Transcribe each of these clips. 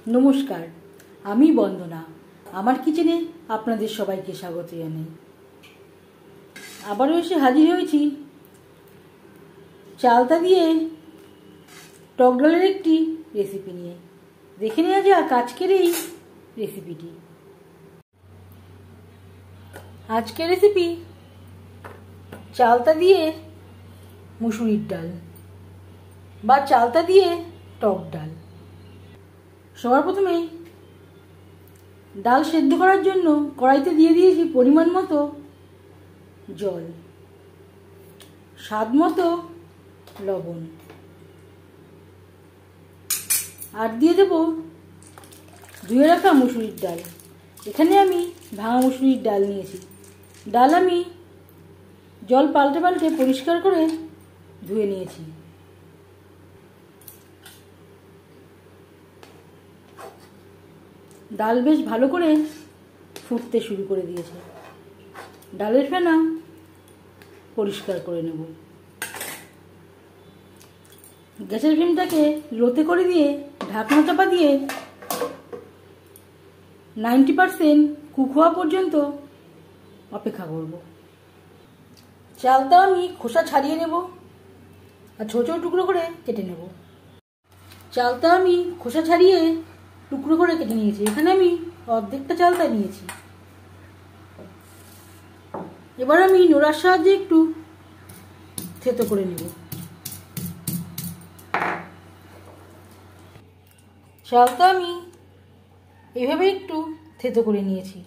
নমস্কার, আমি বন্দনা। আমার কিচেনে আপনাদের সবাইকে স্বাগত জানাই। আবারও এসে হাজির হয়েছি চালতা দিয়ে টক ডালের একটি রেসিপি নিয়ে। দেখে নেওয়া যাক আজকের এই রেসিপিটি। আজকের রেসিপি চালতা দিয়ে মুসুরির ডাল বা চালতা দিয়ে টক ডাল। সবার প্রথমে ডাল সেদ্ধ করার জন্য কড়াইতে দিয়ে দিয়েছি পরিমাণ মতো জল, স্বাদ মতো লবণ, আর দিয়ে দেব ধুয়ে রাখা মুসুরির ডাল। এখানে আমি ভাঙা মুসুরির ডাল নিয়েছি। ডাল আমি জল পাল্টে পাল্টে পরিষ্কার করে ধুয়ে নিয়েছি। ডাল বেশ ভালো করে ফুটতে শুরু করে দিয়েছে। ডালের ফেনা পরিষ্কার করে নেব। গ্যাসের ফ্লেমটাকে লোতে করে দিয়ে ঢাকনা চাপা দিয়ে 90% কুক হওয়া পর্যন্ত অপেক্ষা করব। চালটা আমি খোসা ছাড়িয়ে নেব আর ছোট ছোট টুকরো করে কেটে নেব। চালটা আমি খোসা ছাড়িয়ে টুকরো করে কেটে নিয়েছি। এখানে আমি অর্ধেকটা চালতা নিয়েছি। এবার আমি নোড়ার সাহায্যে একটু থেতো করে নেব। চালতা আমি এভাবে একটু থেতো করে নিয়েছি।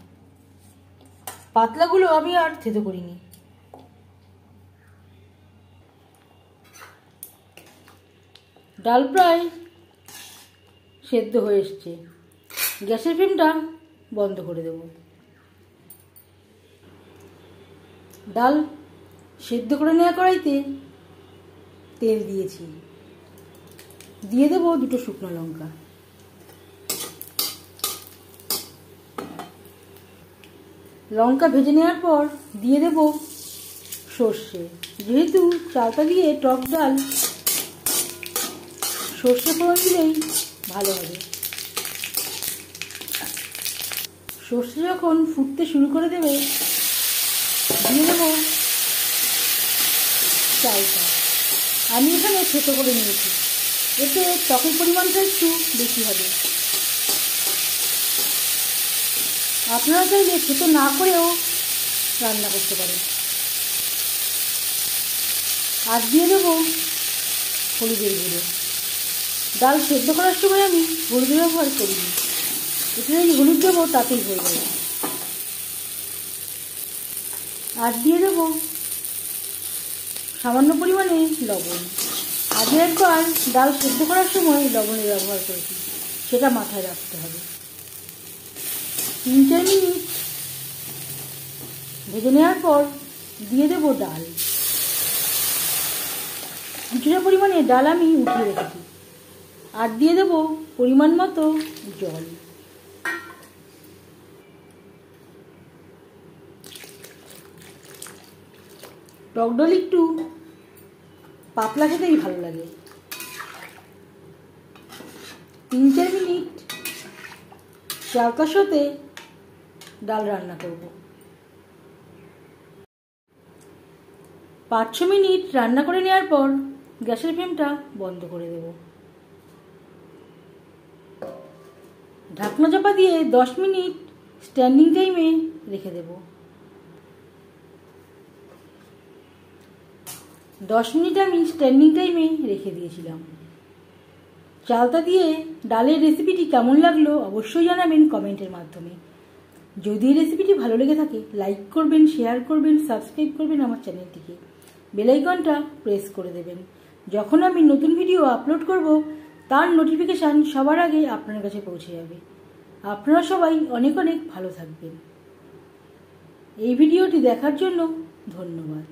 পাতলাগুলো আমি আর থেতো করিনি। ডাল প্রায় সেদ্ধ হয়ে এসছে। গ্যাসের ফ্লেমটা বন্ধ করে দেব। ডাল সেদ্ধ করে নেওয়া কড়াইতে তেল দিয়েছি। দিয়ে দেব দুটো শুকনো লঙ্কা। লঙ্কা ভেজে নেওয়ার পর দিয়ে দেব সর্ষে। যেহেতু চালতা দিয়ে টক ডাল, সর্ষে ফোড়ন দিলেই ভালো হবে। সর্ষে যখন ফুটতে শুরু করে দেবে দিয়ে দেব চালটা। আমি এখানে থেতো করে নিয়েছি। এতে টকের পরিমাণটা একটু বেশি হবে। আপনারা চাইলে থেতো না করেও রান্না করতে পারেন। আর দিয়ে দেব হলুদের গুঁড়ো। ডাল সেদ্ধ করার সময় আমি হলুদ ব্যবহার করিনি। এতে যদি হলুদ দেবো তাতেই হয়ে যাবে। আর দিয়ে দেব সামান্য পরিমাণে লবণ। আগে একবার ডাল সেদ্ধ করার সময় লবণের ব্যবহার করেছি, সেটা মাথায় রাখতে হবে। 3-4 মিনিট ভেজে নেওয়ার পর দিয়ে দেব ডাল। কিছুটা পরিমাণে ডাল আমি উঠিয়ে রেখেছি। আর দিয়ে দেব পরিমাণ মতো জল। টক ডাল একটু পাতলা খেতেই ভালো লাগে। 3-4 মিনিট চালতার সাথে ডাল রান্না করব। 5-6 মিনিট রান্না করে নেওয়ার পর গ্যাসের ফ্লেমটা বন্ধ করে দেব। ঢাকনা চাপা দিয়ে 10 মিনিট স্ট্যান্ডিং টাইমে রেখে দেব। 10 মিনিট আমি স্ট্যান্ডিং টাইমে রেখে দিয়েছিলাম। চালতা দিয়ে ডালের রেসিপিটি কেমন লাগলো অবশ্যই জানাবেন কমেন্টের মাধ্যমে। যদি এই রেসিপিটি ভালো লেগে থাকে লাইক করবেন, শেয়ার করবেন, সাবস্ক্রাইব করবেন আমার চ্যানেলটিকে। বেল আইকনটা প্রেস করে দেবেন। যখন আমি নতুন ভিডিও আপলোড করব তার নোটিফিকেশান সবার আগে আপনার কাছে পৌঁছে যাবে। আপনারা সবাই অনেক অনেক ভালো থাকবেন। এই ভিডিওটি দেখার জন্য ধন্যবাদ।